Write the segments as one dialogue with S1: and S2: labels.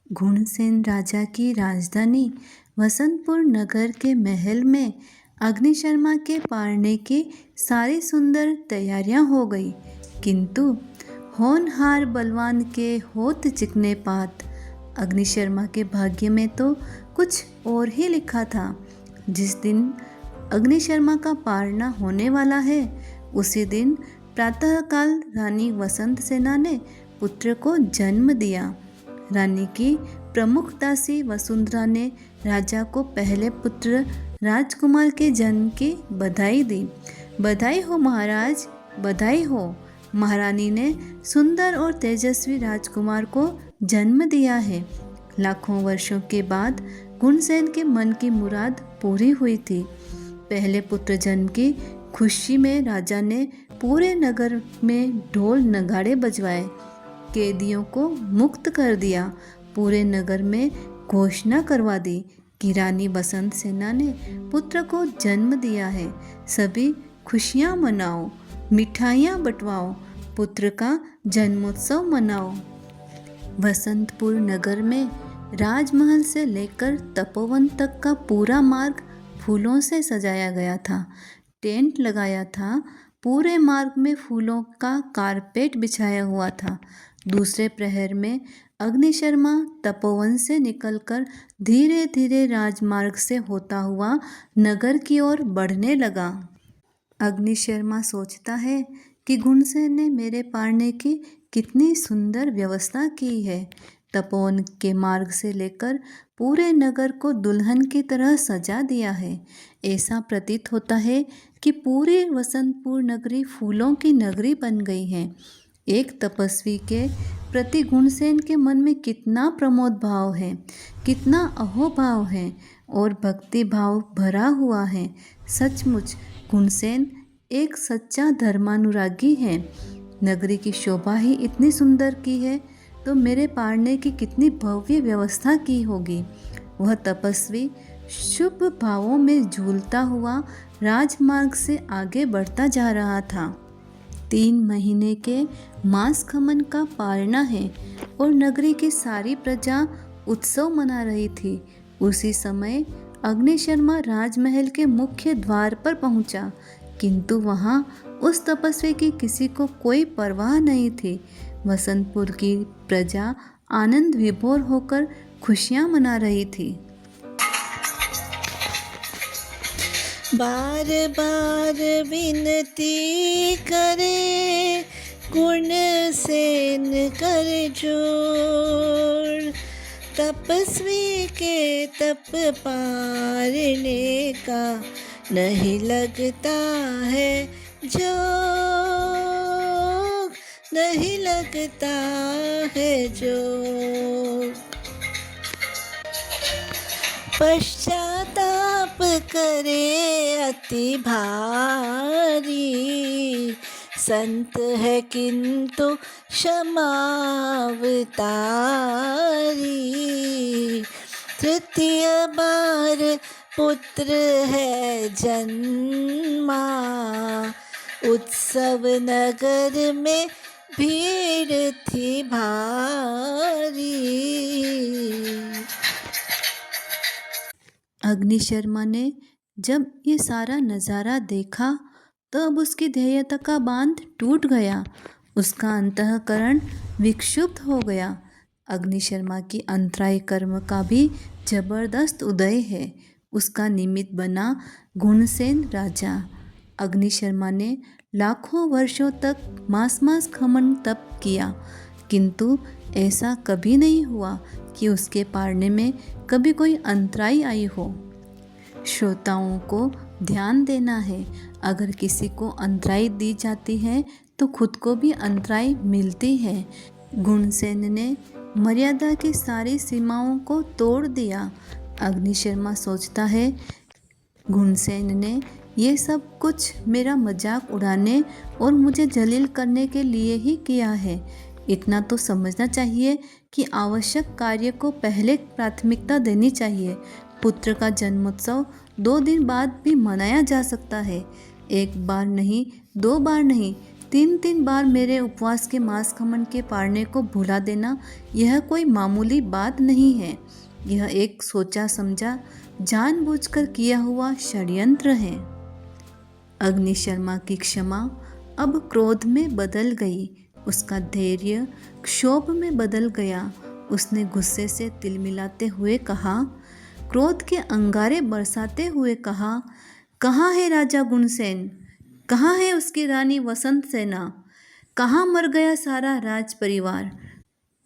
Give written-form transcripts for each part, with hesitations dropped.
S1: घुणसेन राजा की राजधानी वसंतपुर नगर के महल में अग्निशर्मा के पारने की सारी सुंदर तैयारियां हो गई, किंतु होनहार बलवान के होत चिकने पात। अग्निशर्मा के भाग्य में तो कुछ और ही लिखा था। जिस दिन अग्निशर्मा का पारना होने वाला है, उसी दिन प्रातःकाल रानी वसंत सेना ने पुत्र को जन्म दिया। रानी की प्रमुख दासी वसुंधरा ने राजा को पहले पुत्र राजकुमार के जन्म की बधाई दी। बधाई हो महाराज, बधाई हो। महारानी ने सुंदर और तेजस्वी राजकुमार को जन्म दिया है। लाखों वर्षों के बाद घुणसेन के मन की मुराद पूरी हुई थी। पहले पुत्र जन्म की खुशी में राजा ने पूरे नगर में ढोल नगाड़े बजवाए, कैदियों को मुक्त कर दिया। पूरे नगर में घोषणा करवा दी कि रानी वसंत सेना ने पुत्र को जन्म दिया है। सभी खुशियां मनाओ, मिठाइयां बंटवाओ, पुत्र का जन्मोत्सव मनाओ। वसंतपुर नगर में राजमहल से लेकर तपोवन तक का पूरा मार्ग फूलों से सजाया गया था। टेंट लगाया था। पूरे मार्ग में फूलों का कारपेट बिछाया हुआ था। दूसरे प्रहर में अग्निशर्मा तपोवन से निकलकर धीरे धीरे राजमार्ग से होता हुआ नगर की ओर बढ़ने लगा। अग्निशर्मा सोचता है कि घुणसेन ने मेरे पारने की कितनी सुंदर व्यवस्था की है। तपोवन के मार्ग से लेकर पूरे नगर को दुल्हन की तरह सजा दिया है। ऐसा प्रतीत होता है कि पूरी वसंतपुर नगरी फूलों की नगरी बन गई है। एक तपस्वी के प्रति घुणसेन के मन में कितना प्रमोद भाव है, कितना अहोभाव है और भक्ति भाव भरा हुआ है। सचमुच घुणसेन एक सच्चा धर्मानुरागी है। नगरी की शोभा ही इतनी सुंदर की है, तो मेरे पारने की कितनी भव्य व्यवस्था की होगी। वह तपस्वी शुभ भावों में झूलता हुआ राजमार्ग से आगे बढ़ता जा रहा था। 3 महीने के मास खमन का पारना है और नगरी की सारी प्रजा उत्सव मना रही थी। उसी समय अग्निशर्मा राजमहल के मुख्य द्वार पर पहुंचा, किंतु वहां उस तपस्वी की किसी को कोई परवाह नहीं थी। वसंतपुर की प्रजा आनंद विभोर होकर खुशियां मना रही थी।
S2: बार बार विनती करे घुणसेन कर जोर, तपस्वी के तप पारने का नहीं लगता है जो, नहीं लगता है जो। पश्चाताप करे अति भारी, संत है किंतु क्षमावतारी। तृतीय बार पुत्र है जन्मा, उत्सव नगर में भीड़ थी भारी।
S1: अग्निशर्मा ने जब ये सारा नज़ारा देखा, तब उसकी धैर्यता का बांध टूट गया। उसका अंतःकरण विक्षुब्ध हो गया। अग्निशर्मा की अंतराय कर्म का भी जबरदस्त उदय है। उसका निमित्त बना घुणसेन राजा। अग्निशर्मा ने लाखों वर्षों तक मास मास खमन तप किया, किंतु ऐसा कभी नहीं हुआ कि उसके पारने में कभी कोई अंतराई आई हो। श्रोताओं को ध्यान देना है, अगर किसी को अंतराई दी जाती है तो खुद को भी अंतराई मिलती है। घुणसेन ने मर्यादा की सारी सीमाओं को तोड़ दिया। अग्निशर्मा सोचता है, घुणसेन ने ये सब कुछ मेरा मजाक उड़ाने और मुझे जलील करने के लिए ही किया है। इतना तो समझना चाहिए कि आवश्यक कार्य को पहले प्राथमिकता देनी चाहिए। पुत्र का जन्मोत्सव 2 दिन बाद भी मनाया जा सकता है। 1 बार नहीं, 2 बार नहीं, 3 बार मेरे उपवास के मांस खमन के पारने को भुला देना यह कोई मामूली बात नहीं है। यह एक सोचा समझा जानबूझकर किया हुआ षड्यंत्र है। अग्नि शर्मा की क्षमा अब क्रोध में बदल गई। उसका धैर्य क्षोभ में बदल गया। उसने गुस्से से तिलमिलाते हुए कहा, क्रोध के अंगारे बरसाते हुए कहा, कहाँ है राजा गुणसेन? कहाँ है उसकी रानी वसंत सेना? कहाँ मर गया सारा राज परिवार?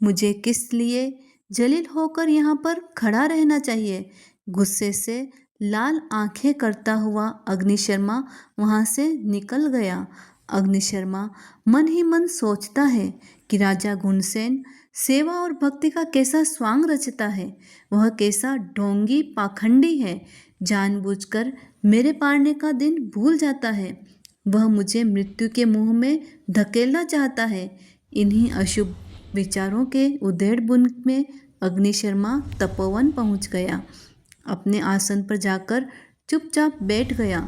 S1: मुझे किस लिए जलील होकर यहाँ पर खड़ा रहना चाहिए? गुस्से से लाल आंखें करता हुआ अग्नि शर्मा वहाँ से निकल गया। अग्नि शर्मा मन ही मन सोचता है कि राजा गुणसेन सेवा और भक्ति का कैसा स्वांग रचता है। वह कैसा ढोंगी पाखंडी है। जानबूझकर मेरे पारने का दिन भूल जाता है। वह मुझे मृत्यु के मुंह में धकेलना चाहता है। इन्हीं अशुभ विचारों के उधेड़ बुन में अग्नि शर्मा तपोवन पहुंच गया। अपने आसन पर जाकर चुपचाप बैठ गया।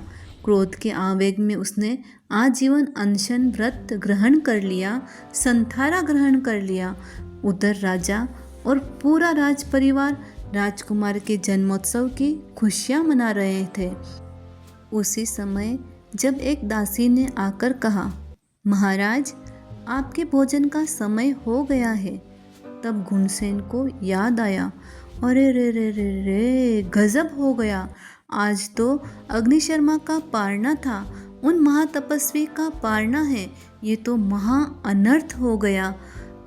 S1: क्रोध के आवेग में उसने आजीवन अनशन व्रत ग्रहण कर लिया, संथारा ग्रहण कर लिया। उधर राजा और पूरा राज परिवार राजकुमार के जन्मोत्सव की खुशियां मना रहे थे। उसी समय जब एक दासी ने आकर कहा, महाराज आपके भोजन का समय हो गया है। तब गुणसेन को याद आया, अरे रे रे रे रे, गजब हो गया। आज तो अग्नि शर्मा का पारना था, उन महातपस्वी का पारना है। ये तो महा अनर्थ हो गया।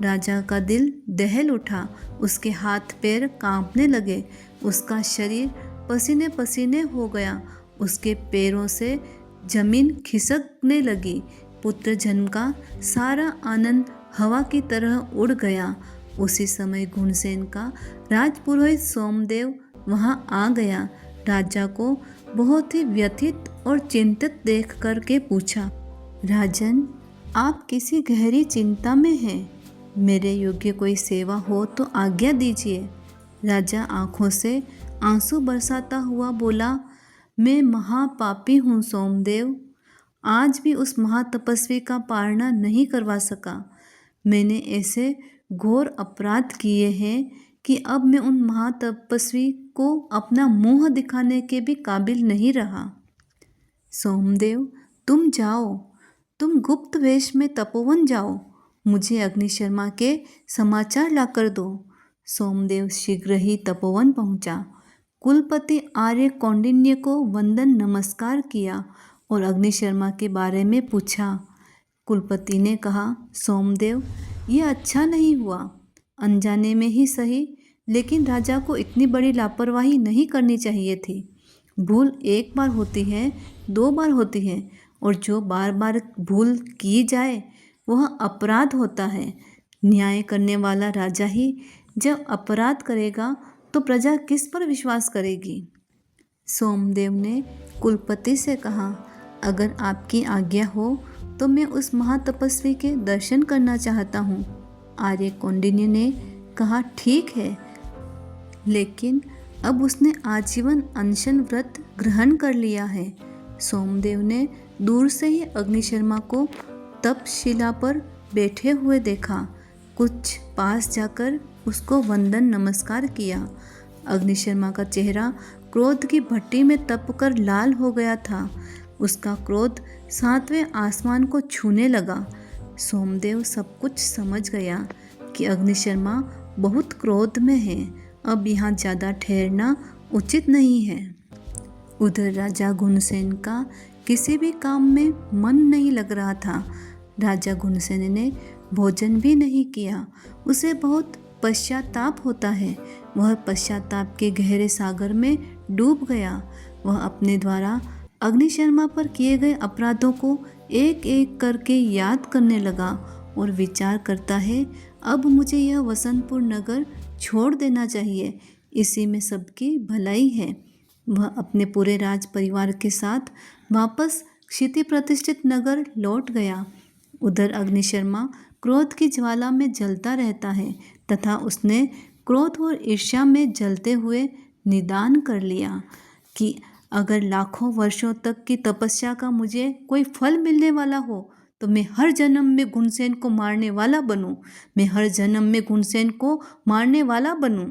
S1: राजा का दिल दहल उठा। उसके हाथ पैर कांपने लगे। उसका शरीर पसीने पसीने हो गया। उसके पैरों से जमीन खिसकने लगी। पुत्र जन्म का सारा आनंद हवा की तरह उड़ गया। उसी समय गुणसेन का राजपुरोहित सोमदेव वहां आ गया। राजा को बहुत ही व्यथित और चिंतित देख करके पूछा, राजन आप किसी गहरी चिंता में हैं? मेरे योग्य कोई सेवा हो तो आज्ञा दीजिए। राजा आंखों से आंसू बरसाता हुआ बोला, मैं महापापी हूँ सोमदेव। आज भी उस महातपस्वी का पारना नहीं करवा सका। मैंने ऐसे घोर अपराध किए हैं कि अब मैं उन महातपस्वी को अपना मुंह दिखाने के भी काबिल नहीं रहा। सोमदेव तुम जाओ, तुम गुप्त वेश में तपोवन जाओ। मुझे अग्नि शर्मा के समाचार लाकर दो। सोमदेव शीघ्र ही तपोवन पहुंचा। कुलपति आर्य कौंडिन्य को वंदन नमस्कार किया और अग्नि शर्मा के बारे में पूछा। कुलपति ने कहा, सोमदेव ये अच्छा नहीं हुआ। अनजाने में ही सही, लेकिन राजा को इतनी बड़ी लापरवाही नहीं करनी चाहिए थी। भूल एक बार होती है, 2 बार होती है, और जो बार बार भूल की जाए वह अपराध होता है। न्याय करने वाला राजा ही जब अपराध करेगा तो प्रजा किस पर विश्वास करेगी? सोमदेव ने कुलपति से कहा, अगर आपकी आज्ञा हो तो मैं उस महातपस्वी के दर्शन करना चाहता हूँ। आर्य कौंडिन्य ने कहा, ठीक है, लेकिन अब उसने आजीवन अनशन व्रत ग्रहण कर लिया है। सोमदेव ने दूर से ही अग्नि शर्मा को तपशिला पर बैठे हुए देखा। कुछ पास जाकर उसको वंदन नमस्कार किया। अग्नि शर्मा का चेहरा क्रोध की भट्टी में तपकर लाल हो गया था। उसका क्रोध 7वें आसमान को छूने लगा। सोमदेव सब कुछ समझ गया कि अग्नि शर्मा बहुत क्रोध में है। अब यहाँ ज़्यादा ठहरना उचित नहीं है। उधर राजा गुणसेन का किसी भी काम में मन नहीं लग रहा था। राजा गुणसेन ने भोजन भी नहीं किया। उसे बहुत पश्चाताप होता है। वह पश्चाताप के गहरे सागर में डूब गया। वह अपने द्वारा अग्नि शर्मा पर किए गए अपराधों को एक एक करके याद करने लगा और विचार करता है, अब मुझे यह वसंतपुर नगर छोड़ देना चाहिए। इसी में सबकी भलाई है। वह अपने पूरे राज परिवार के साथ वापस क्षिति प्रतिष्ठित नगर लौट गया। उधर अग्नि शर्मा क्रोध की ज्वाला में जलता रहता है तथा उसने क्रोध और ईर्ष्या में जलते हुए निदान कर लिया कि अगर लाखों वर्षों तक की तपस्या का मुझे कोई फल मिलने वाला हो तो मैं हर जन्म में गुणसेन को मारने वाला बनूं, मैं हर जन्म में गुणसेन को मारने वाला बनूं।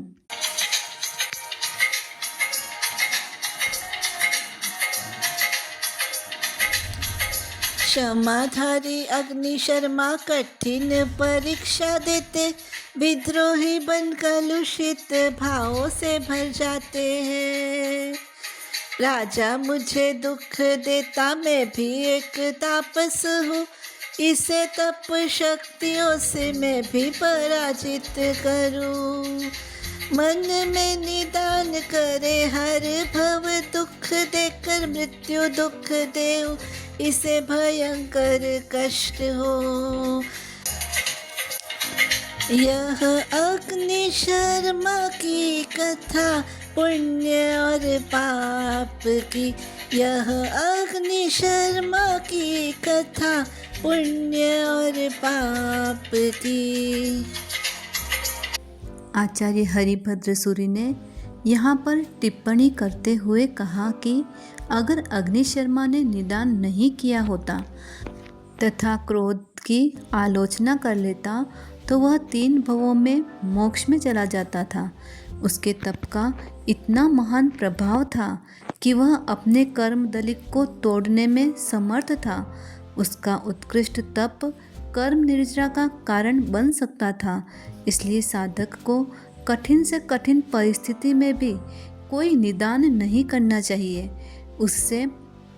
S2: क्षमाधारी अग्नि शर्मा कठिन परीक्षा देते, विद्रोही बन कलुषित भावों से भर जाते हैं। राजा मुझे दुख देता, मैं भी एक तापस हूँ, इसे तप शक्तियों से मैं भी पराजित करूँ। मन में निदान करे हर भव दुख देकर मृत्यु दुख देव, इसे भयंकर कष्ट हो। यह अग्नि शर्मा की कथा पुण्य और पाप की, यह अग्नि शर्मा की कथा पुण्य और पाप की।
S1: आचार्य हरिभद्र सूरी ने यहाँ पर टिप्पणी करते हुए कहा कि अगर अग्नि शर्मा ने निदान नहीं किया होता तथा क्रोध की आलोचना कर लेता तो वह 3 भवों में मोक्ष में चला जाता था। उसके तप का इतना महान प्रभाव था कि वह अपने कर्म दलिक को तोड़ने में समर्थ था। उसका उत्कृष्ट तप कर्म निर्जरा का कारण बन सकता था। इसलिए साधक को कठिन से कठिन परिस्थिति में भी कोई निदान नहीं करना चाहिए, उससे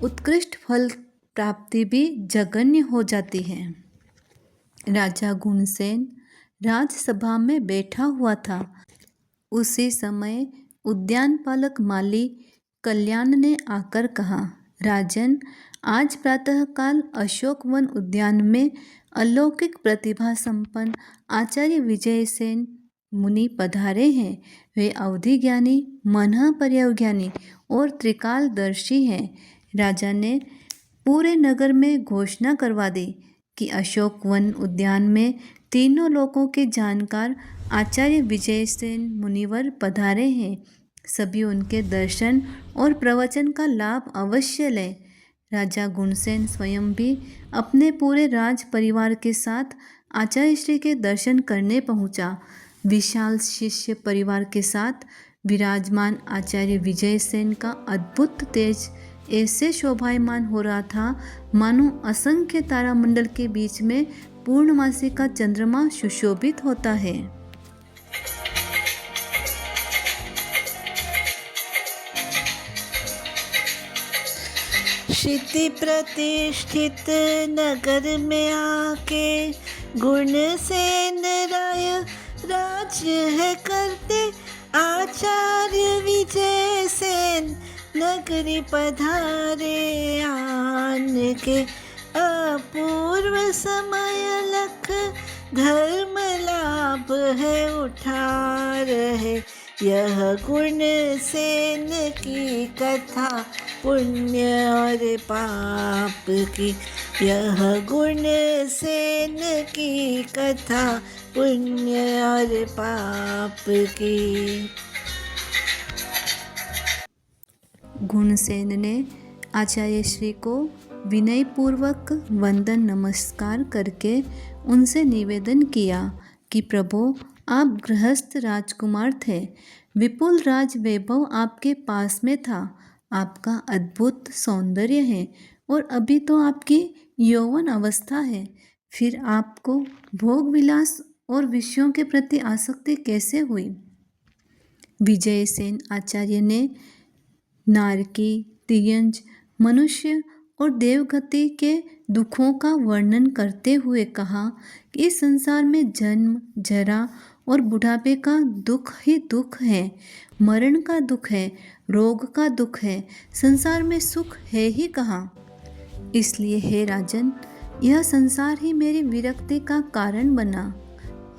S1: उत्कृष्ट फल प्राप्ति भी जघन्य हो जाती है। राजा गुणसेन राजसभा में बैठा हुआ था। उसी समय उद्यान पालक माली कल्याण ने आकर कहा, राजन, आज प्रातःकाल अशोक वन उद्यान में अलौकिक प्रतिभा संपन्न आचार्य विजयसेन मुनि पधारे हैं। वे अवधि ज्ञानी, मनः पर्यवज्ञानी और त्रिकालदर्शी हैं। राजा ने पूरे नगर में घोषणा करवा दी कि अशोक वन उद्यान में तीनों लोकों के जानकार आचार्य विजयसेन मुनिवर पधारे हैं। सभी उनके दर्शन और प्रवचन का लाभ अवश्य लें। राजा गुणसेन स्वयं भी अपने पूरे राज परिवार के साथ आचार्य श्री के दर्शन करने पहुंचा। विशाल शिष्य परिवार के साथ विराजमान आचार्य विजयसेन का अद्भुत तेज ऐसे शोभायमान हो रहा था मानो असंख्य तारामंडल के बीच में पूर्णमासी का चंद्रमा सुशोभित होता है।
S2: क्षिति प्रतिष्ठित नगर में आके गुणसेन राय राज्य है करते, आचार्य विजयसेन नगरी पधारे आन के। अपूर्व समय लख धर्म लाभ है उठा रहे, यह गुणसेन की कथा पुण्य और पाप की, यह गुणसेन की कथा पुण्य और पाप की।
S1: गुणसेन ने आचार्य श्री को विनय पूर्वक वंदन नमस्कार करके उनसे निवेदन किया कि प्रभु, आप गृहस्थ राजकुमार थे, विपुल राज वैभव आपके पास में था, आपका अद्भुत सौंदर्य है और अभी तो आपकी यौवन अवस्था है, फिर आपको भोग विलास और विषयों के प्रति आसक्ति कैसे हुई? विजयसेन आचार्य ने नारकी, तियंज, मनुष्य और देवगति के दुखों का वर्णन करते हुए कहा कि इस संसार में जन्म, जरा और बुढ़ापे का दुख ही दुख है, मरण का दुख है, रोग का दुख है, संसार में सुख है ही कहाँ। इसलिए हे राजन, यह संसार ही मेरी विरक्ति का कारण बना।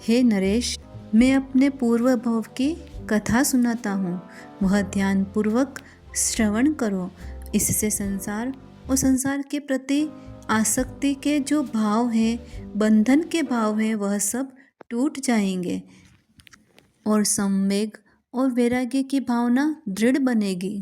S1: हे नरेश, मैं अपने पूर्व भव की कथा सुनाता हूँ, वह ध्यानपूर्वक श्रवण करो। इससे संसार और संसार के प्रति आसक्ति के जो भाव हैं, बंधन के भाव हैं, वह सब टूट जाएंगे और संवेग और वैराग्य की भावना दृढ़ बनेगी।